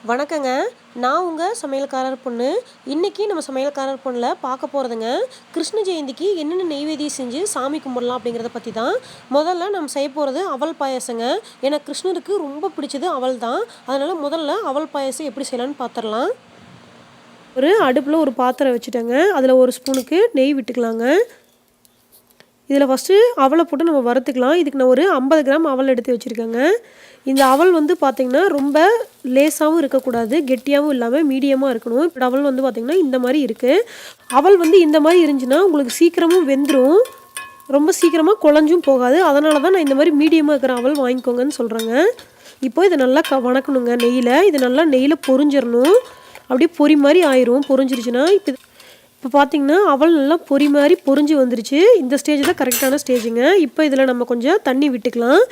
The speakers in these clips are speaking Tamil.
வணக்கங்க. நான் உங்கள் சமையல்காரர் பொண்ணு. இன்றைக்கி நம்ம சமையல்காரர் பொண்ணில் பார்க்க போகிறதுங்க, கிருஷ்ண ஜெயந்திக்கு என்னென்ன நெய்வேத்தியம் செஞ்சு சாமி கும்பிடலாம் அப்படிங்கிறத பற்றி தான். முதல்ல நம்ம செய்ய போகிறது அவல் பாயசங்க. ஏன்னா கிருஷ்ணருக்கு ரொம்ப பிடிச்சது அவல் தான். அதனால் முதல்ல அவல் பாயசம் எப்படி செய்யலான்னு பார்த்துடலாம். அடுப்பில் ஒரு பாத்திரம் வச்சுட்டேங்க. அதில் ஒரு ஸ்பூனுக்கு நெய் விட்டுக்கலாங்க. இதில் ஃபஸ்ட்டு அவலை போட்டு நம்ம வறுத்துக்கலாம். இதுக்கு நான் ஒரு 50 கிராம் அவல் எடுத்து வச்சுருக்கேங்க. இந்த அவல் பார்த்திங்கன்னா ரொம்ப லேசாகவும் இருக்கக்கூடாது, கெட்டியாகவும் இல்லாமல் மீடியமாக இருக்கணும். இப்போ அவல் பார்த்திங்கன்னா இந்த மாதிரி இருக்குது. அவல் இந்த மாதிரி இருந்துச்சுன்னா உங்களுக்கு சீக்கிரமும் வெந்துடும், ரொம்ப சீக்கிரமாக குழஞ்சும் போகாது. அதனால தான் நான் இந்த மாதிரி மீடியமாக இருக்கிற அவல் வாங்கிக்கோங்கன்னு சொல்கிறேங்க. இப்போ இதை நல்லா வணக்கணுங்க நெய்யில். இது நல்லா நெய்யில் பொரிஞ்சிடணும். அப்படியே பொரி மாதிரி ஆயிரும். பொரிஞ்சிருச்சுன்னா இப்போ பார்த்திங்கன்னா அவல் நல்லா பொரி மாதிரி பொரிஞ்சு வந்துருச்சு. இந்த ஸ்டேஜ் தான் கரெக்டான ஸ்டேஜுங்க. இப்போ இதில் நம்ம கொஞ்சம் தண்ணி விட்டுக்கலாம்.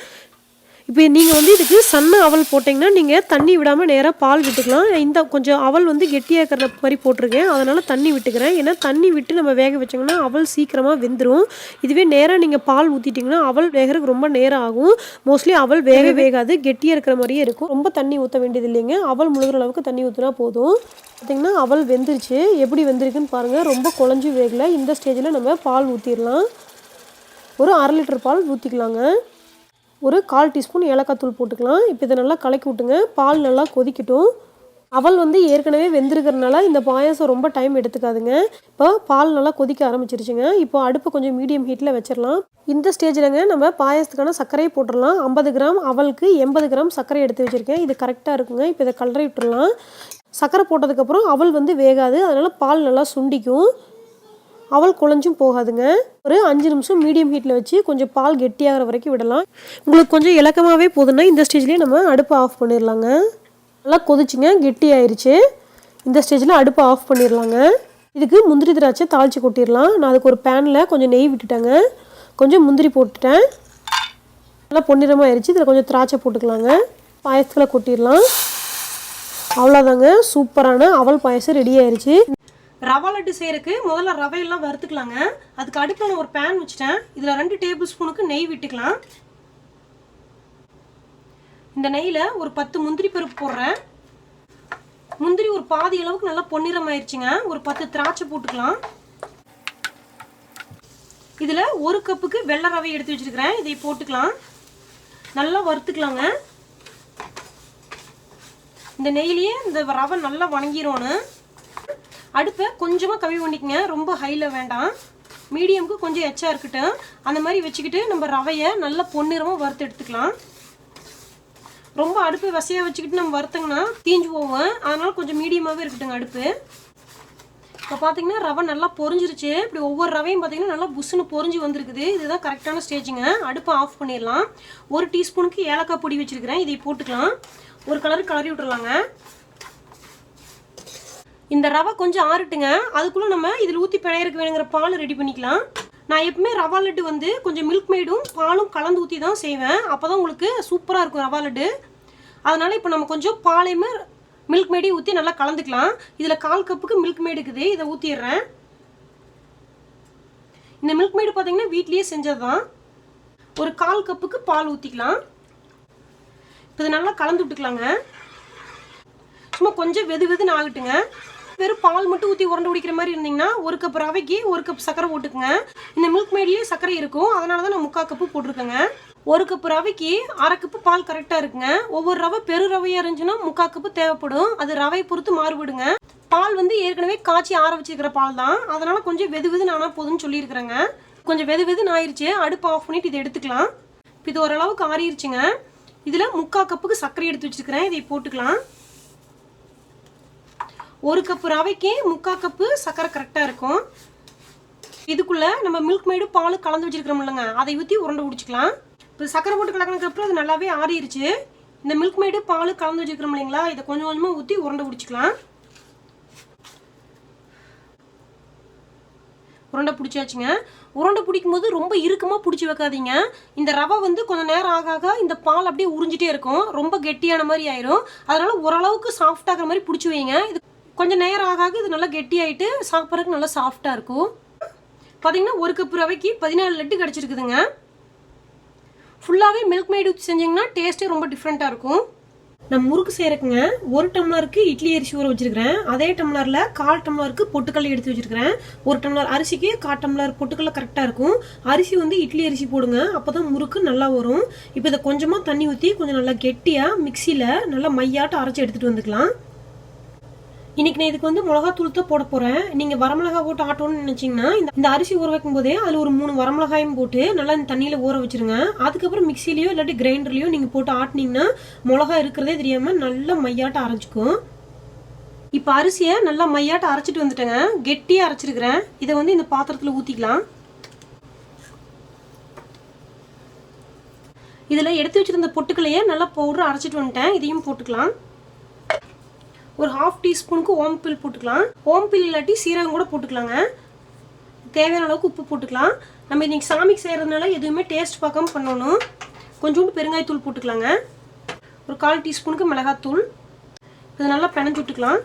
இப்போ நீங்கள் இதுக்கு சன்ன அவல் போட்டிங்கன்னா நீங்கள் தண்ணி விடாமல் நேராக பால் விட்டுக்கலாம். இந்த கொஞ்சம் அவல் கெட்டியாக இருக்கிற மாதிரி போட்டிருக்கேன், அதனால் தண்ணி விட்டுக்கிறேன். ஏன்னா தண்ணி விட்டு நம்ம வேக வச்சோங்கன்னா அவல் சீக்கிரமாக வெந்துடும். இதுவே நேராக நீங்கள் பால் ஊற்றிட்டிங்கன்னா அவல் வேகிறதுக்கு ரொம்ப நேரம் ஆகும். மோஸ்ட்லி அவல் வேகாது, கெட்டியாக இருக்கிற மாதிரியே இருக்கும். ரொம்ப தண்ணி ஊற்ற வேண்டியது இல்லைங்க. அவல் முழுகிற அளவுக்கு தண்ணி ஊற்றினா போதும். பார்த்திங்கன்னா அவல் வெந்துருச்சு. எப்படி வெந்திருக்குன்னு பாருங்கள். ரொம்ப குழஞ்சி வேகலை. இந்த ஸ்டேஜில் நம்ம பால் ஊற்றிடலாம். ஒரு 1/2 லிட்டர் பால் ஊற்றிக்கலாங்க. ஒரு 1/4 டீஸ்பூன் ஏலக்காய் தூள் போட்டுக்கலாம். இப்போ இதை நல்லா கலக்கி விட்டுங்க. பால் நல்லா கொதிக்கட்டும். அவல் ஏற்கனவே வெந்திருக்கிறதுனால இந்த பாயாசம் ரொம்ப டைம் எடுத்துக்காதுங்க. இப்போ பால் நல்லா கொதிக்க ஆரம்பிச்சிருச்சுங்க. இப்போ அடுப்பு கொஞ்சம் மீடியம் ஹீட்டில் வச்சிடலாம். இந்த ஸ்டேஜில்ங்க நம்ம பாயாசத்துக்கான சர்க்கரையை போட்டுடலாம். 50 கிராம் அவலுக்கு 80 கிராம் சர்க்கரை எடுத்து வச்சுருக்கேன். இது கரெக்டாக இருக்குங்க. இப்போ இதை கலரி விட்டுடலாம். சர்க்கரை போட்டதுக்கப்புறம் அவல் வேகாது, அதனால் பால் நல்லா சுண்டிக்கும். அவல் குழஞ்சும் போகாதுங்க. ஒரு 5 நிமிஷம் மீடியம் ஹீட்டில் வச்சு கொஞ்சம் பால் கெட்டியாகிற வரைக்கும் விடலாம். உங்களுக்கு கொஞ்சம் இலக்கமாகவே போதுன்னா இந்த ஸ்டேஜ்லேயே நம்ம அடுப்பை ஆஃப் பண்ணிடலாங்க. நல்லா கொதிச்சுங்க, கெட்டி ஆயிடுச்சு. இந்த ஸ்டேஜில் அடுப்பை ஆஃப் பண்ணிடலாங்க. இதுக்கு முந்திரி திராட்சை தாளித்து கொட்டிடலாம். நான் அதுக்கு ஒரு பேனில் கொஞ்சம் நெய் விட்டுட்டேங்க. கொஞ்சம் முந்திரி போட்டுட்டேன். நல்லா பொன்னிறமாக ஆயிடுச்சு. இதில் கொஞ்சம் திராட்சை போட்டுக்கலாங்க. பாயசத்தில் கொட்டிடலாம். அவ்வளோதாங்க, சூப்பரான அவல் பாயசம் ரெடி ஆயிடுச்சு. ரவா லட்டு செய்யறதுக்கு முதல்ல ரவையெல்லாம் வறுத்துக்கலாங்க. அதுக்கு அடுப்பில் நான் ஒரு பேன் வச்சுட்டேன். இதில் 2 டேபிள் ஸ்பூனுக்கு நெய் விட்டுக்கலாம். இந்த நெய்யில் ஒரு 10 முந்திரி பருப்பு போடுறேன். முந்திரி ஒரு பாதி அளவுக்கு நல்லா பொன்னிறம் ஆயிடுச்சுங்க. ஒரு 10 திராட்சை போட்டுக்கலாம். இதில் 1 கப்புக்கு வெள்ளை ரவை எடுத்து வச்சுருக்கிறேன். இதை போட்டுக்கலாம். நல்லா வறுத்துக்கலாங்க. இந்த நெய்லேயே இந்த ரவை நல்லா வணங்கிரோன்னு. அடுப்பை கொஞ்சமாக கம்மி பண்ணிக்கங்க. ரொம்ப ஹையில் வேண்டாம், மீடியமுக்கு கொஞ்சம் எச்சா இருக்கட்டும். அந்த மாதிரி வச்சுக்கிட்டு நம்ம ரவையை நல்லா பொன்னிறமாக வறுத்து எடுத்துக்கலாம். ரொம்ப அடுப்பு வசையாக வச்சுக்கிட்டு நம்ம வறுத்தோங்கன்னா தீஞ்சு போவோம். அதனால் கொஞ்சம் மீடியமாகவே இருக்கட்டுங்க அடுப்பு. இப்போ பார்த்தீங்கன்னா ரவை நல்லா பொரிஞ்சிருச்சு. இப்படி ஒவ்வொரு ரவையும் பார்த்தீங்கன்னா நல்லா புஷ்ஷுன்னு பொரிஞ்சு வந்திருக்குது. இதுதான் கரெக்டான ஸ்டேஜுங்க. அடுப்பை ஆஃப் பண்ணிடலாம். 1 டீஸ்பூனுக்கு ஏலக்காய் பொடி வச்சுருக்கிறேன். இதை போட்டுக்கலாம். ஒரு கலருக்கு கலரி விட்டுறலாங்க. இந்த ரவை கொஞ்சம் ஆறட்டுங்க. அதுக்குள்ளே நம்ம இதில் ஊற்றி பிணையருக்கு வேணுங்கிற பால் ரெடி பண்ணிக்கலாம். நான் எப்பவுமே ரவா லட்டு கொஞ்சம் மில்க் மேடும் பாலும் கலந்து ஊற்றி தான் செய்வேன். அப்போ தான் உங்களுக்கு சூப்பராக இருக்கும் ரவா லட்டு. அதனால் இப்போ நம்ம கொஞ்சம் பாலையுமே மில்க் மேடையும் ஊற்றி நல்லா கலந்துக்கலாம். இதில் 1/4 கப்புக்கு மில்க் மேடு இருக்குது. இதை ஊற்றிடுறேன். இந்த மில்க் மேடு பார்த்தீங்கன்னா வீட்லேயே செஞ்சது தான். ஒரு 1/4 கப்புக்கு பால் ஊற்றிக்கலாம். இப்போ இதை நல்லா கலந்து விட்டுக்கலாங்க. சும்மா கொஞ்சம் வெதுன்னு ஆகட்டுங்க. வெறும் பால் மட்டும் ஊற்றி உருண்டை பிடிக்கிற மாதிரி இருந்தீங்கன்னா 1 கப் ரவைக்கு 1 கப் சர்க்கரை போட்டுக்குங்க. இந்த மில்க் மேட்லேயே சர்க்கரை இருக்கும், அதனால தான் நான் 3/4 கப்பு போட்டிருக்கேங்க. 1 கப் ரவைக்கு 1/2 கப்பு பால் கரெக்டாக இருக்குங்க. ஒவ்வொரு ரவை பெரு ரவையாக இருந்துச்சுன்னா 3/4 கப்பு தேவைப்படும். அது ரவையை பொறுத்து மாறுபடுங்க. பால் ஏற்கனவே காய்ச்சி ஆற வச்சிருக்கிற பால் தான், அதனால கொஞ்சம் வெதுன்னு ஆனால் போதுன்னு சொல்லியிருக்கிறேங்க. கொஞ்சம் வெதுன்னு ஆயிடுச்சு. அடுப்பு ஆஃப் பண்ணிட்டு இதை எடுத்துக்கலாம். இப்போ இது ஓரளவுக்கு ஆறிடுச்சுங்க. இதில் 3/4 கப்புக்கு சர்க்கரை எடுத்து வச்சுருக்கிறேன். இதை போட்டுக்கலாம். 1 கப்பு ரவைக்கு 3/4 கப்பு சர்க்கரை கரெக்டாக இருக்கும். இதுக்குள்ளே நம்ம மில்க் மேடு பால் கலந்து வச்சுருக்கிறோம் இல்லைங்க, அதை ஊற்றி உருண்டை பிடிச்சிக்கலாம். இப்போ சர்க்கரை போட்டு கலக்கினதுக்கப்புறம் அது நல்லாவே ஆறிடுச்சு. இந்த மில்க் மேடு பால் கலந்து வச்சுருக்கிறோம் இல்லைங்களா, இதை கொஞ்சம் கொஞ்சமாக ஊற்றி உருண்டை பிடிச்சிக்கலாம். உருண்டை பிடிச்சாச்சுங்க. உருண்டை பிடிக்கும் போது ரொம்ப இறுக்கமாக பிடிச்சி வைக்காதீங்க. இந்த ரவை கொஞ்சம் நேரம் ஆக இந்த பால் அப்படியே உறிஞ்சிட்டே இருக்கும். ரொம்ப கெட்டியான மாதிரி ஆயிரும். அதனால் ஓரளவுக்கு சாஃப்டாகிற மாதிரி பிடிச்சி வைங்க. இது கொஞ்சம் நேரம் ஆக இது நல்லா கெட்டியாயிட்டு சாப்பிட்றதுக்கு நல்லா சாஃப்டாக இருக்கும். பார்த்தீங்கன்னா 1 கப் ரவைக்கு 14 லட்டு கிடச்சிருக்குதுங்க. ஃபுல்லாகவே மில்க் மேட் ஊற்றி செஞ்சிங்கன்னா டேஸ்ட்டே ரொம்ப டிஃப்ரெண்ட்டாக இருக்கும். நான் முறுக்கு செய்யறதுக்குங்க 1 டம்ளருக்கு இட்லி அரிசி ஊற வச்சிருக்கிறேன். அதே டம்ளர்ல 1/4 டம்ளருக்கு பொட்டுக்கடலை எடுத்து வச்சிருக்கிறேன். 1 டம்ளர் அரிசிக்கு 1/4 டம்ளர் பொட்டுக்கடலை கரெக்டா இருக்கும். அரிசி வந்து இட்லி அரிசி போடுங்க, அப்பதான் முறுக்கு நல்லா வரும். இப்போ இதை கொஞ்சமா தண்ணி ஊற்றி கொஞ்சம் நல்லா கெட்டியா மிக்சியில நல்லா மையாட்ட அரைச்சி எடுத்துட்டு வந்துக்கலாம். இன்னைக்கு நான் இதுக்கு வந்து மிளகாத்தூள் தான் போட போறேன். நீங்க வரமிளகா போட்டு ஆட்டணும்னு நினைச்சீங்கன்னா இந்த அரிசி ஊற வைக்கும் போதே அதுல ஒரு 3 வரமிளகாயும் போட்டு நல்லா இந்த தண்ணியில ஊற வச்சிருங்க. அதுக்கப்புறம் மிக்சிலயோ இல்லாட்டி கிரைண்டர்லயோ நீங்க போட்டு ஆட்டினீங்கன்னா மிளகா இருக்கிறதே தெரியாம நல்லா மையாட்ட அரைச்சிக்கும். இப்ப அரிசியை நல்லா மையாட்ட அரைச்சிட்டு வந்துட்டேங்க. கெட்டியா அரைச்சிருக்கிறேன். இதை வந்து இந்த பாத்திரத்துல ஊத்திக்கலாம். இதுல எடுத்து வச்சிருந்த பொட்டுக்களையே நல்லா பவுடர் அரைச்சிட்டு வந்துட்டேன். இதையும் போட்டுக்கலாம். ஒரு 1/2 டீஸ்பூனுக்கு ஓமப்பில் போட்டுக்கலாம். ஓமப்பில் இல்லாட்டி சீரகம் கூட போட்டுக்கலாங்க. தேவையான அளவுக்கு உப்பு போட்டுக்கலாம். நம்ம இன்னைக்கு சாமிக்கு செய்கிறதுனால எதுவுமே டேஸ்ட் பார்க்காம பண்ணணும். கொஞ்சோண்டு பெருங்காயத்தூள் போட்டுக்கலாங்க. ஒரு 1/4 டீஸ்பூனுக்கு மிளகாத்தூள். இது நல்லா பிணைஞ்சு விட்டுக்கலாம்.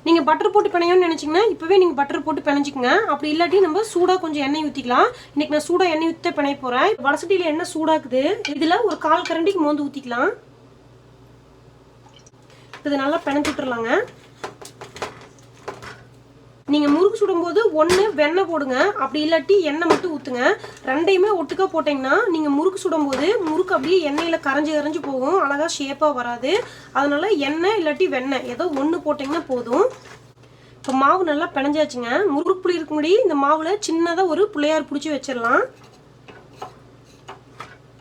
நீங்கள் பட்டர் போட்டு பிணையணும்னு நினச்சிங்கன்னா இப்போவே நீங்கள் பட்டர் போட்டு பிணைஞ்சிக்கங்க. அப்படி இல்லாட்டி நம்ம சூடாக கொஞ்சம் எண்ணெய் ஊற்றிக்கலாம். இன்றைக்கி நான் சூடாக எண்ணெய் ஊற்றி பிணைய போகிறேன். வடசட்டியில் எண்ணெய் சூடாக்குது. இதில் ஒரு 1/4 கரண்டிக்கு மோந்து ஊற்றிக்கலாம். இது நல்லா பிணைஞ்சு விட்டுறலாங்க. நீங்க முறுக்கு சுடும்போது ஒன்று வெண்ணெய் போடுங்க, அப்படி இல்லாட்டி எண்ணெய் மட்டும் ஊற்றுங்க. ரெண்டையுமே ஒட்டுக்கா போட்டிங்கன்னா நீங்கள் முறுக்கு சுடும்போது முறுக்கு அப்படியே எண்ணெயில் கரைஞ்சி போகும், அழகாக ஷேப்பாக வராது. அதனால எண்ணெய் இல்லாட்டி வெண்ணெய் ஏதோ ஒன்று போட்டிங்கன்னா போதும். இப்போ மாவு நல்லா பிணைஞ்சாச்சுங்க. முறுக்கு புளி இருக்க முடி இந்த மாவில் சின்னதாக ஒரு பிள்ளையார் பிடிச்சி வச்சிடலாம்.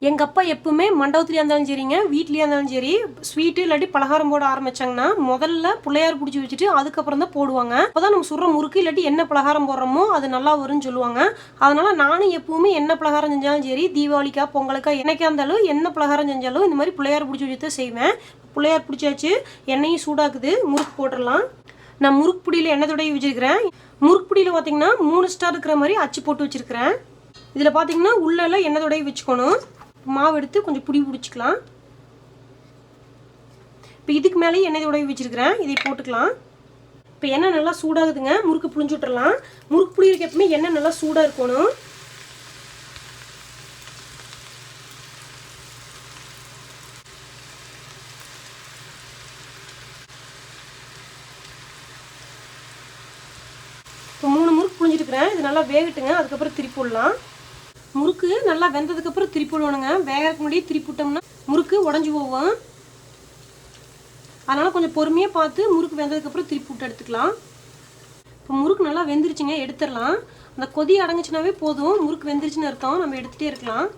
எங்கள் அப்பா எப்பவுமே மண்டபத்துலேயே இருந்தாலும் சரிங்க, வீட்லேயே இருந்தாலும் சரி, ஸ்வீட்டு இல்லாட்டி பலகாரம் போட ஆரம்பிச்சாங்கன்னா முதல்ல பிள்ளையார் பிடிச்சி வச்சுட்டு அதுக்கப்புறம் தான் போடுவாங்க. அப்போதான் நம்ம சுடுற முறுக்கு இல்லாட்டி என்ன பலகாரம் போடுறோமோ அது நல்லா வரும்னு சொல்லுவாங்க. அதனால நானும் எப்பவுமே என்ன பலகாரம் செஞ்சாலும் சரி, தீபாவளிக்கா பொங்கலுக்கா என்னைக்கா இருந்தாலும் என்ன பலகாரம் செஞ்சாலும் இந்த மாதிரி பிள்ளையார் பிடிச்சி வச்சு தான் செய்வேன். பிள்ளையார் பிடிச்சாச்சு, எண்ணெயும் சூடாக்குது, முறுக்கு போட்டுடலாம். நான் முறுக்கு பிடியில் எண்ணெய் தடவி வச்சிருக்கிறேன். முறுக்கு பிடியில் பார்த்தீங்கன்னா 3 ஸ்டார் இருக்கிற மாதிரி அச்சு போட்டு வச்சிருக்கிறேன். இதில் பார்த்தீங்கன்னா உள்ளெல்லாம் எண்ணெய் தடவி வச்சுக்கணும். மாவு எடுத்து கொஞ்சம் புடி பிடிச்சிக்கலாம். இப்போ இதுக்கு மேலேயே எண்ணெய் உடவி வச்சிருக்கிறேன், இதை போட்டுக்கலாம். இப்போ எண்ணெய் நல்லா சூடாகுதுங்க, முறுக்கு புளிஞ்சு விட்டுறலாம். முறுக்கு புளியறதுக்கு எப்பவுமே எண்ணெய் நல்லா சூடாக இருக்கணும். இப்போ 3 முறுக்கு புளிஞ்சிருக்கிறேன். இது நல்லா வேகட்டுங்க, அதுக்கப்புறம் திருப்பி விடலாம். முறுக்கு நல்லா வெந்ததுக்கப்புறம் திருப்பி விடணுங்க. வேகிறதுக்கு முன்னாடியே திருப்பி விட்டோம்னா முறுக்கு உடஞ்சி போகும். அதனால் கொஞ்சம் பொறுமையாக பார்த்து முறுக்கு வெந்ததுக்கப்புறம் திருப்பி விட்டு எடுத்துக்கலாம். இப்போ முறுக்கு நல்லா வெந்துருச்சுங்க, எடுத்துடலாம். அந்த கொதி அடங்குச்சுனாவே போதும், முறுக்கு வெந்துருச்சுன்னு அர்த்தம். நம்ம எடுத்துகிட்டே இருக்கலாம்.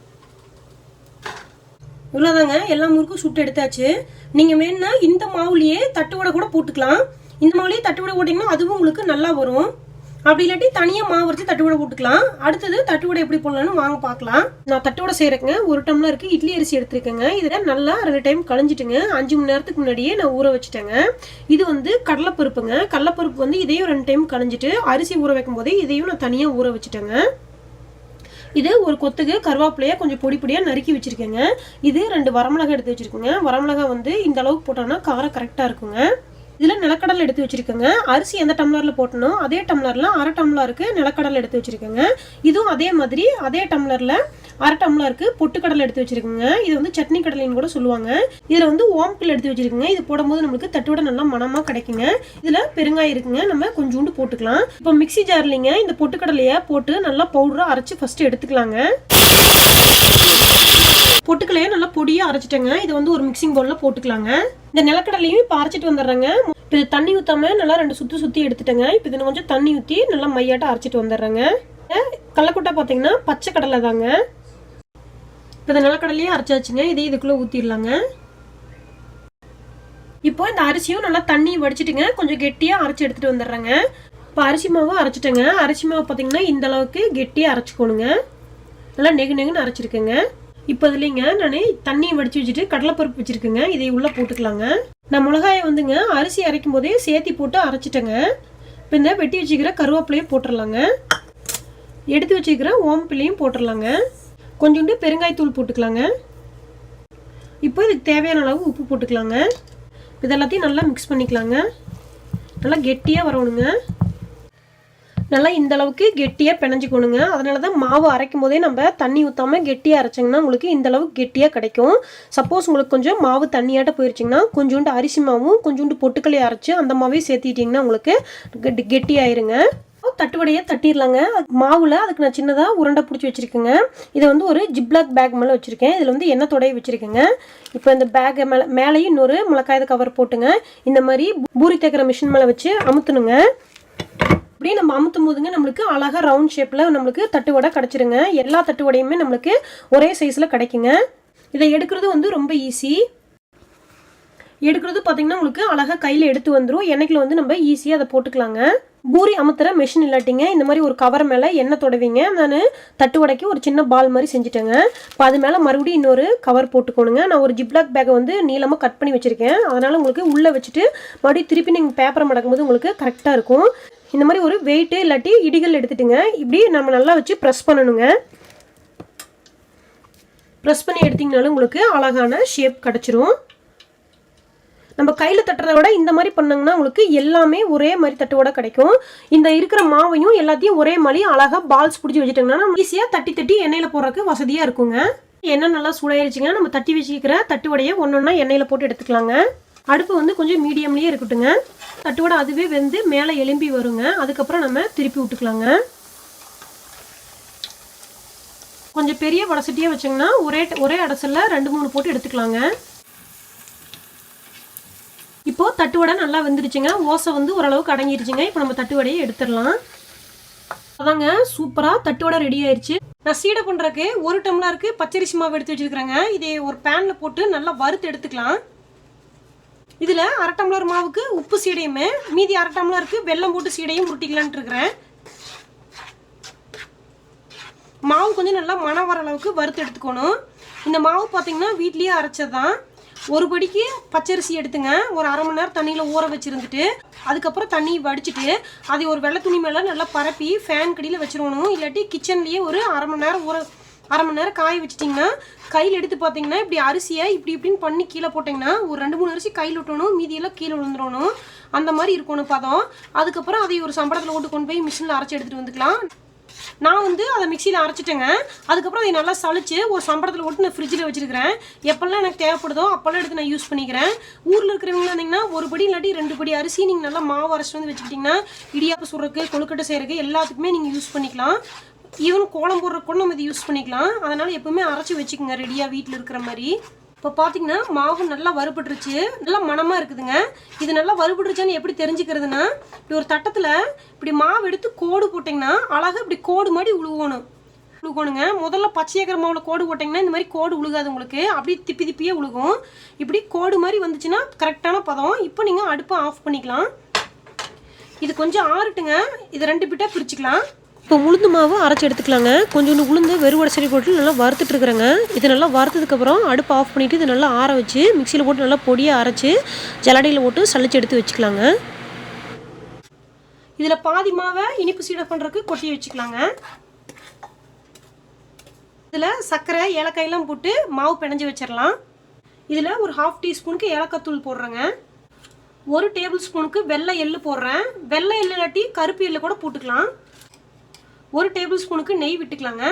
இவ்வளோதாங்க, எல்லா முறுக்கும் சுட்டு எடுத்தாச்சு. நீங்கள் வேணும்னா இந்த மாவுலேயே தட்டுவடை கூட போட்டுக்கலாம். இந்த மாவுலேயே தட்டுவடை போட்டிங்கன்னா அதுவும் உங்களுக்கு நல்லா வரும். அப்படி இல்லாட்டி தனியாக மாவு வச்சு தட்டுவடை போட்டுக்கலாம். அடுத்தது தட்டுவடை எப்படி போடலான்னு வாங்க பார்க்கலாம். நான் தட்டுவடை செய்கிறேங்க. 1 டம்ளருக்கு இட்லி அரிசி எடுத்துருக்கேங்க. இதில் நல்லா 2 டைம் களைஞ்சிட்டுங்க. 5 மணி நேரத்துக்கு முன்னாடியே நான் ஊற வச்சுட்டேங்க. இது வந்து கடலைப்பருப்புங்க. கடலைப்பருப்பு வந்து இதையும் 2 டைம் களைஞ்சிட்டு அரிசி ஊற வைக்கும் போதே இதையும் நான் தனியாக ஊற வச்சுட்டேங்க. இது ஒரு கொத்துக்கு கருவேப்பிலையை கொஞ்சம் பொடி பொடியாக நறுக்கி வச்சுருக்கேங்க. இது 2 வரமிளகாய் எடுத்து வச்சுருக்கேங்க. வரமிளகாய் வந்து இந்த அளவுக்கு போட்டோன்னா காரம் கரெக்டாக இருக்குங்க. இதில் நிலக்கடலை எடுத்து வச்சுருக்கேங்க. அரிசி எந்த டம்ளரில் போட்டனோ அதே டம்ளரில் 1/2 டம்ளருக்கு நிலக்கடலை எடுத்து வச்சுருக்கேங்க. இதுவும் அதே மாதிரி அதே டம்ளரில் 1/2 டம்ளருக்கு பொட்டுக்கடலை எடுத்து வச்சுருக்கேங்க. இது வந்து சட்னி கடலைன்னு கூட சொல்லுவாங்க. இதில் வந்து ஓமப்பில் எடுத்து வச்சுருக்கேங்க. இது போடும்போது நம்மளுக்கு தட்டுவடை நல்லா மணமாக கிடைக்குங்க. இதில் பெருங்காயம் இருக்குங்க, நம்ம கொஞ்சோண்டு போட்டுக்கலாம். இப்போ மிக்சி ஜார்லிங்க இந்த பொட்டுக்கடலையை போட்டு நல்லா பவுடராக அரைச்சி ஃபஸ்ட்டு எடுத்துக்கலாங்க. பொட்டுக்கலையை நல்லா பொடியாக அரைச்சிட்டேங்க. இது வந்து ஒரு மிக்சிங் பவுலில் போட்டுக்கலாங்க. இந்த நிலக்கடலையும் இப்போ அரைச்சிட்டு வந்துடுறேங்க. இப்போ இது தண்ணி ஊற்றாம நல்லா 2 சுற்றி எடுத்துட்டேங்க. இப்போ இதில் கொஞ்சம் தண்ணி ஊற்றி நல்லா மையாட்ட அரைச்சிட்டு வந்துடுறேங்க. கடலக்கொட்டை பார்த்தீங்கன்னா பச்சை கடலை தாங்க. இப்போ இந்த நிலக்கடலையே அரைச்சாச்சுங்க. இதை இதுக்குள்ளே ஊற்றிடலாங்க. இப்போ இந்த அரிசியும் நல்லா தண்ணி வடிச்சிட்டுங்க கொஞ்சம் கெட்டியாக அரைச்சி எடுத்துகிட்டு வந்துடுறேங்க. இப்போ அரிசி மாவு அரைச்சிட்டேங்க. அரிசி மாவு பார்த்தீங்கன்னா இந்த அளவுக்கு கெட்டியாக அரைச்சிக்கோணுங்க. நல்லா நெகுன்னு அரைச்சிருக்கேங்க. இப்போ இதுலைங்க நான் தண்ணியை வடித்து வச்சுட்டு கடலைப்பருப்பு வச்சுருக்கேங்க. இதை உள்ளே போட்டுக்கலாங்க. நான் மிளகாயை வந்துங்க அரிசி அரைக்கும் போதே சேர்த்தி போட்டு அரைச்சிட்டேங்க. இப்போ இந்த வெட்டி வச்சுக்கிற கருவேப்பிலையும் போட்டுடலாங்க. எடுத்து வச்சுக்கிற ஓமப்பிலையும் போட்டுடலாங்க. கொஞ்சோண்டு பெருங்காயத்தூள் போட்டுக்கலாங்க. இப்போ இதுக்கு தேவையான அளவு உப்பு போட்டுக்கலாங்க. இதெல்லாத்தையும் நல்லா மிக்ஸ் பண்ணிக்கலாங்க. நல்லா கெட்டியாக வரணுங்க. நல்லா இந்த அளவுக்கு கெட்டியாக பிணைஞ்சிக்கணுங்க. அதனால தான் மாவு அரைக்கும் போதே நம்ம தண்ணி ஊற்றாமல் கெட்டியாக அரைச்சிங்கன்னா உங்களுக்கு இந்த அளவுக்கு கெட்டியாக கிடைக்கும். சப்போஸ் உங்களுக்கு கொஞ்சம் மாவு தண்ணியாட்ட போயிடுச்சிங்கன்னா கொஞ்சோண்டு அரிசி மாவும் கொஞ்சோண்டு பொட்டுக்கல்லையை அரைச்சி அந்த மாவே சேர்த்திட்டிங்கன்னா உங்களுக்கு கெட்டியாயிருங்க. தட்டுவடையை தட்டிடலாங்க. மாவில் அதுக்கு நான் சின்னதாக உருண்டை பிடிச்சி வச்சுருக்கேங்க. இதை வந்து ஒரு ஜிப்லாக் பேக் மேலே வச்சுருக்கேன். இதில் வந்து எண்ணெய் தொடைய வச்சுருக்கேங்க. இப்போ இந்த பேக்கை மேலேயும் இன்னொரு முளைக்காய்த கவர் போட்டுங்க இந்த மாதிரி பூரி தேக்கிற மிஷின் மேலே வச்சு அமுத்தணுங்க. அப்படியே நம்ம அமுத்தும் போதுங்க நம்மளுக்கு அழகாக ரவுண்ட் ஷேப்பில் நம்மளுக்கு தட்டுவடை கிடச்சிருங்க. எல்லா தட்டுவடையுமே நம்மளுக்கு ஒரே சைஸில் கிடைக்குங்க. இதை எடுக்கிறது வந்து ரொம்ப ஈஸி. எடுக்கிறது பார்த்திங்கன்னா உங்களுக்கு அழகாக கையில் எடுத்து வந்துடும். எண்ணெய்க்குள்ள வந்து நம்ம ஈஸியாக அதை போட்டுக்கலாங்க. பூரி அமுத்துற மெஷின் இல்லாட்டிங்க இந்த மாதிரி ஒரு கவர் மேலே எண்ணெய் தொடவிங்க. நான் தட்டுவடைக்கு ஒரு சின்ன பால் மாதிரி செஞ்சுட்டேங்க. இப்போ அது மேலே மறுபடியும் இன்னொரு கவர் போட்டுக்கணுங்க. நான் ஒரு ஜிப்லாக் பேக்கை வந்து நீளமாக கட் பண்ணி வச்சுருக்கேன். அதனால் உங்களுக்கு உள்ளே வச்சுட்டு மறுபடியும் திருப்பி நீங்கள் பேப்பரை மடக்கும்போது உங்களுக்கு கரெக்டாக இருக்கும். இந்த மாதிரி ஒரு வெயிட்டு இல்லாட்டி இடிகள் எடுத்துட்டுங்க இப்படி நம்ம நல்லா வச்சு ப்ரெஸ் பண்ணணுங்க. ப்ரெஸ் பண்ணி எடுத்திங்கனாலும் உங்களுக்கு அழகான ஷேப் கிடச்சிரும். நம்ம கையில் தட்டுறத விட இந்த மாதிரி பண்ணாங்கன்னா உங்களுக்கு எல்லாமே ஒரே மாதிரி தட்டுவடை கிடைக்கும். இந்த இருக்கிற மாவையும் எல்லாத்தையும் ஒரே மாதிரி அழகாக பால்ஸ் பிடிச்சி வச்சுட்டோம்னா ஈஸியாக தட்டி தட்டி எண்ணெயில் போடுறதுக்கு வசதியாக இருக்குங்க. எண்ணெய் நல்லா சூடாயிருச்சுங்க. நம்ம தட்டி வச்சுக்கிற தட்டுவடையை ஒன்றொன்னா எண்ணெயில் போட்டு எடுத்துக்கலாங்க. அடுப்பு வந்து கொஞ்சம் மீடியம்லேயே இருக்கட்டுங்க. தட்டுவடை அதுவே வெந்து மேலே எலும்பி வருங்க. அதுக்கப்புறம் நம்ம திருப்பி விட்டுக்கலாங்க. கொஞ்சம் பெரிய வடசட்டியாக வச்சோங்கன்னா ஒரே அடசலில் 2-3 போட்டு எடுத்துக்கலாங்க. இப்போது தட்டுவடை நல்லா வெந்துருச்சுங்க. ஓசை வந்து ஓரளவுக்கு அடங்கிருச்சுங்க. இப்போ நம்ம தட்டுவடையை எடுத்துடலாம். அதாங்க சூப்பராக தட்டுவடை ரெடி ஆயிடுச்சு. நான் சீடை பண்ணுறதுக்கு 1 டம்ளருக்கு பச்சரிசி மாவு எடுத்து வச்சுருக்கிறேங்க. இதை ஒரு பேனில் போட்டு நல்லா வறுத்து எடுத்துக்கலாம். இதில் 1/2 டம்ளர் மாவுக்கு உப்பு சீடையுமே மீதி 1/2 டம்ளருக்கு வெல்லம் போட்டு சீடையும் உருட்டிக்கலான்ட்டு இருக்கிறேன். மாவு கொஞ்சம் நல்லா மணம் வர அளவுக்கு வறுத்து எடுத்துக்கணும். இந்த மாவு பார்த்தீங்கன்னா வீட்லேயே அரைச்சது தான். ஒரு படிக்கு பச்சரிசி எடுத்துங்க. ஒரு 1/2 மணி நேரம் தண்ணியில் ஊற வச்சுருந்துட்டு அதுக்கப்புறம் தண்ணி வடிச்சிட்டு அதை ஒரு வெள்ளை துணி மேலே நல்லா பரப்பி ஃபேன் கடியில் வச்சிடணும். இல்லாட்டி கிச்சன்லேயே ஒரு 1/2 மணி நேரம் காய வச்சிட்டிங்கன்னா கையில் எடுத்து பார்த்தீங்கன்னா இப்படி அரிசியை இப்படின்னு பண்ணி கீழே போட்டிங்கன்னா ஒரு 2-3 அரிசி கையில் விட்டணும். மீதியெல்லாம் கீழே விழுந்துடணும். அந்த மாதிரி இருக்கணும் பதம். அதுக்கப்புறம் அதை ஒரு சம்பளத்தில் போட்டு கொண்டு போய் மிஷினில் அரைச்சி எடுத்துகிட்டு வந்துக்கலாம். நான் வந்து அதை மிக்சியில் அரைச்சிட்டேங்க. அதுக்கப்புறம் அதை நல்லா சளிச்சு ஒரு சம்பளத்தில் போட்டு நான் ஃப்ரிட்ஜில் வச்சுருக்கிறேன். எப்போல்லாம் எனக்கு தேவைப்படுதோ அப்போல்லாம் எடுத்து நான் யூஸ் பண்ணிக்கிறேன். ஊரில் இருக்கிறவங்களா இருந்தீங்கன்னா 1 படி இல்லாட்டி 2 படி அரிசி நீங்கள் நல்லா மாவு அரைச்சிட்டு வந்து வச்சுக்கிட்டிங்கன்னா இடியாப்பு சுடுறதுக்கு கொழுக்கட்டை செய்கிறதுக்கு எல்லாத்துக்குமே நீங்கள் யூஸ் பண்ணிக்கலாம். ஈவன் கோலம் போடுறதுக்கு கூட நம்ம இதை யூஸ் பண்ணிக்கலாம். அதனால் எப்போவுமே அரைச்சி வச்சுக்கோங்க ரெடியாக வீட்டில் இருக்கிற மாதிரி. இப்போ பார்த்தீங்கன்னா மாவு நல்லா வறுபட்டுருச்சு. நல்லா மணமாக இருக்குதுங்க. இது நல்லா வறுபட்டுருச்சான்னு எப்படி தெரிஞ்சுக்கிறதுனா இப்படி ஒரு தட்டத்தில் இப்படி மாவு எடுத்து கோடு போட்டிங்கன்னா அழகாக இப்படி கோடு மாதிரி உழுகணுங்க. முதல்ல பச்சையக்கிற மாவில் கோடு போட்டிங்கன்னா இந்த மாதிரி கோடு உழுகாது உங்களுக்கு. அப்படி திப்பியே உழுகும். இப்படி கோடு மாதிரி வந்துச்சுன்னா கரெக்டான பதம். இப்போ நீங்கள் அடுப்பை ஆஃப் பண்ணிக்கலாம். இது கொஞ்சம் ஆறட்டுங்க. இதை 2 பிட்டாக பிரிச்சுக்கலாம். இப்போ உளுந்து மாவு அரைச்சி எடுத்துக்கலாங்க. கொஞ்சோண்டு உளுந்து வெறுவடை சரி போட்டு நல்லா வறுத்துட்டு இருக்கிறேங்க. இது நல்லா வறுத்ததுக்கப்புறம் அடுப்பு ஆஃப் பண்ணிவிட்டு இது நல்லா ஆற வச்சு மிக்சியில் போட்டு நல்லா பொடியாக அரைச்சி ஜலடையில் போட்டு சளிச்சு எடுத்து வச்சுக்கலாங்க. இதில் பாதி மாவை இனிப்பு சீடை பண்ணுறதுக்கு கொட்டி வச்சுக்கலாங்க. இதில் சர்க்கரை ஏலக்காயெல்லாம் போட்டு மாவு பிணைஞ்சி வச்சிடலாம். இதில் ஒரு 1/2 டீஸ்பூனுக்கு ஏலக்காய் தூள் போடுறேங்க. 1 டேபிள் ஸ்பூனுக்கு வெள்ளை எள்ளு போடுறேன். வெள்ளை எள்ளு இல்லாட்டி கருப்பு எள்ளு கூட போட்டுக்கலாம். 1 டேபிள் ஸ்பூனுக்கு நெய் விட்டுக்கலாங்க.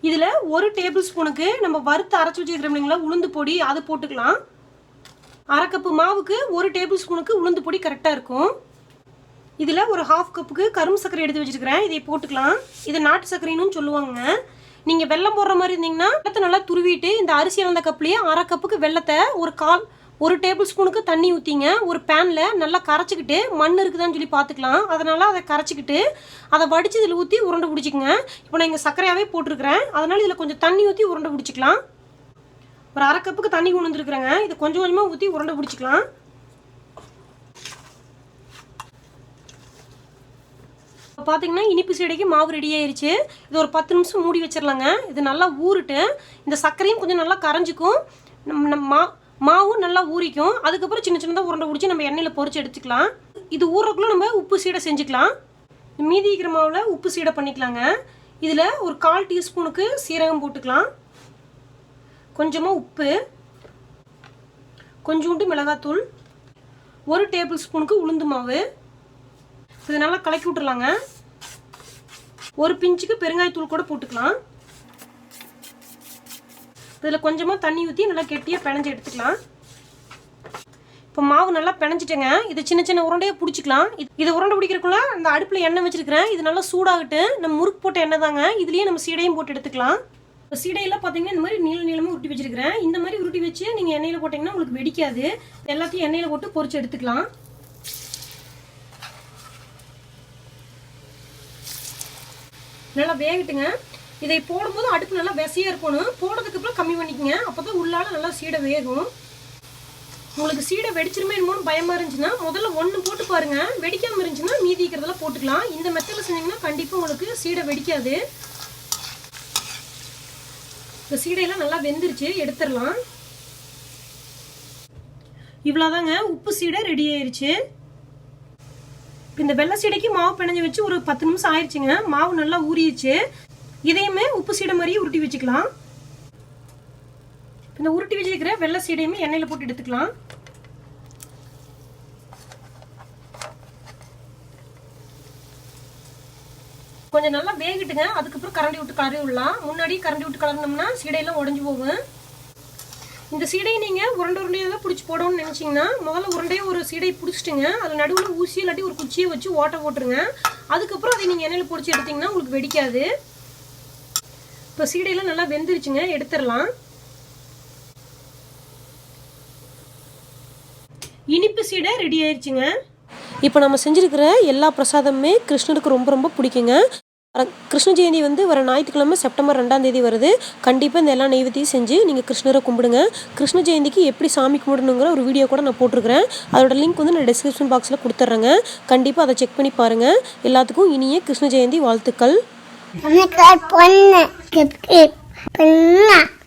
இதில் 1 டேபிள் ஸ்பூனுக்கு நம்ம வறுத்து அரைச்சி வச்சுருக்கிறோம் இல்லைங்களா உளுந்து பொடி அது போட்டுக்கலாம். 1/2 கப்பு மாவுக்கு 1 டேபிள் ஸ்பூனுக்கு உளுந்து பொடி கரெக்டாக இருக்கும். இதில் ஒரு 1/2 கப்புக்கு கரும்பு சர்க்கரை எடுத்து வச்சுருக்கிறேன். இதை போட்டுக்கலாம். இதை நாட்டு சர்க்கரைன்னு சொல்லுவாங்க. நீங்கள் வெல்லம் போடுற மாதிரி இருந்தீங்கன்னா வெள்ளத்தை நல்லா துருவிட்டு இந்த அரிசி அளந்த கப்லேயே 1/2 கப்புக்கு வெள்ளத்தை ஒரு டேபிள் ஸ்பூனுக்கு தண்ணி ஊற்றிங்க. ஒரு பேனில் நல்லா கரைச்சிக்கிட்டு மண் இருக்குதான்னு சொல்லி பார்த்துக்கலாம். அதனால் அதை கரைச்சிக்கிட்டு அதை வடித்து இதில் ஊற்றி உருண்டை பிடிச்சிக்கங்க. இப்போ நான் இங்கே சர்க்கரையாகவே போட்டிருக்கிறேன். அதனால் இதில் கொஞ்சம் தண்ணி ஊற்றி உருண்டை பிடிச்சிக்கலாம். ஒரு 1/2 கப்புக்கு தண்ணி கொண்டு வந்துருக்குறேங்க. இதை கொஞ்சம் கொஞ்சமாக ஊற்றி உருண்டை பிடிச்சிக்கலாம். இப்போ பார்த்தீங்கன்னா இனிப்பு சீடைக்கு மாவு ரெடி ஆயிடுச்சு. இது ஒரு 10 நிமிஷம் மூடி வச்சிடலாங்க. இது நல்லா ஊறிட்டு இந்த சர்க்கரையும் கொஞ்சம் நல்லா கரைஞ்சிக்கும். மாவும் நல்லா ஊறிக்கும். அதுக்கப்புறம் சின்ன சின்னதாக உருண்டை பிடிச்சி நம்ம எண்ணெயில் பொரிச்சு எடுத்துக்கலாம். இது ஊறக்குள்ளே நம்ம உப்பு சீடை செஞ்சுக்கலாம். மீதி இருக்கிற மாவில் உப்பு சீடை பண்ணிக்கலாங்க. இதில் ஒரு 1/4 டீஸ்பூனுக்கு சீரகம் போட்டுக்கலாம். கொஞ்சமாக உப்பு, கொஞ்சோண்டு மிளகாத்தூள், 1 டேபிள் ஸ்பூனுக்கு உளுந்து மாவு. இது நல்லா கலக்கி விட்டுறலாங்க. ஒரு பிஞ்சுக்கு பெருங்காயத்தூள் கூட போட்டுக்கலாம். இதில் கொஞ்சமாக தண்ணி ஊற்றி நல்லா கெட்டியாக பிணைஞ்சு எடுத்துக்கலாம். இப்போ மாவு நல்லா பிணைஞ்சிட்டேங்க. இதை சின்ன சின்ன உருண்டையாக பிடிச்சிக்கலாம். இதை உருண்டை பிடிக்கிறக்குள்ள அந்த அடுப்பில் எண்ணெய் வச்சுருக்கிறேன். இது நல்லா சூடாகிட்டு நம்ம முறுக்கு போட்ட எண்ணெய் தாங்க. இதுலேயே நம்ம சீடையும் போட்டு எடுத்துக்கலாம். இப்போ சீடையெல்லாம் பார்த்தீங்கன்னா இந்த மாதிரி நீளமாக உருட்டி வச்சுருக்கிறேன். இந்த மாதிரி உருட்டி வச்சு நீங்கள் எண்ணெயில் போட்டிங்கன்னா உங்களுக்கு வெடிக்காது. எல்லாத்தையும் எண்ணெயில் போட்டு பொரிச்சு எடுத்துக்கலாம். நல்லா வேகட்டுங்க. இதை போடும்போது அடுப்பு நல்லா விசையாக இருக்கணும். போடுறதுக்கு அப்புறம் கம்மி பண்ணிக்கங்க. அப்போ தான் உள்ளால நல்லா சீடை வேகும். உங்களுக்கு சீடை வெடிச்சிருமே என்னமோன்னு பயமாக இருந்துச்சுன்னா முதல்ல ஒன்று போட்டு பாருங்கள். வெடிக்காமல் இருந்துச்சுன்னா மீதி இருக்கிறதெல்லாம் போட்டுக்கலாம். இந்த மெத்தடில் செஞ்சிங்கன்னா கண்டிப்பாக உங்களுக்கு சீடை வெடிக்காது. இந்த சீடையெல்லாம் நல்லா வெந்துருச்சு, எடுத்துடலாம். இவ்வளோதாங்க, உப்பு சீடை ரெடி ஆயிடுச்சு. இந்த வெள்ளை சீடைக்கு மாவு பிணைஞ்சு வச்சு ஒரு 10 நிமிஷம் ஆயிடுச்சுங்க. மாவு நல்லா ஊறிடுச்சு. இதையுமே உப்பு சீடை மாதிரியே உருட்டி வச்சுக்கலாம். இந்த உருட்டி வச்சிருக்கிற வெள்ளை சீடையுமே எண்ணெயில் போட்டு எடுத்துக்கலாம். கொஞ்சம் நல்லா வேகிட்டுங்க. அதுக்கப்புறம் கரண்டி விட்டு கலரி விடலாம். முன்னாடி கரண்டி விட்டு கலரினோம்னா சீடையெல்லாம் உடஞ்சி போகும். இந்த சீடையை நீங்கள் உருண்டையாக தான் பிடிச்சி போடணும்னு நினச்சிங்கன்னா முதல்ல உருண்டையை ஒரு சீடையை பிடிச்சிட்டுங்க. அதில் நடுவில் ஊசி இல்லாட்டி ஒரு குச்சியை வச்சு ஓட்டை போட்டுருங்க. அதுக்கப்புறம் அதை நீங்கள் எண்ணெயில் பிடிச்சி எடுத்திங்கன்னா உங்களுக்கு வெடிக்காது. இப்போ சீடையெல்லாம் நல்லா வெந்துருச்சுங்க, எடுத்துடலாம். இனிப்பு சீடை ரெடி ஆயிடுச்சுங்க. இப்போ நம்ம செஞ்சுருக்கிற எல்லா பிரசாதமுமே கிருஷ்ணருக்கு ரொம்ப ரொம்ப பிடிக்குங்க. கிருஷ்ண ஜெயந்தி வர ஞாயிற்றுக்கிழமை செப்டம்பர் 2ஆம் தேதி வருது. கண்டிப்பாக இந்த எல்லா நெய்வேத்தியும் செஞ்சு நீங்கள் கிருஷ்ணரை கும்பிடுங்க. கிருஷ்ண ஜெயந்திக்கு எப்படி சாமி கும்பிடணுங்கிற ஒரு வீடியோ கூட நான் போட்டிருக்கிறேன். அதோட லிங்க் நான் டிஸ்கிரிப்ஷன் பாக்ஸில் கொடுத்துட்றேங்க. கண்டிப்பாக அதை செக் பண்ணி பாருங்கள். எல்லாத்துக்கும் இனிய கிருஷ்ண ஜெயந்தி வாழ்த்துக்கள்.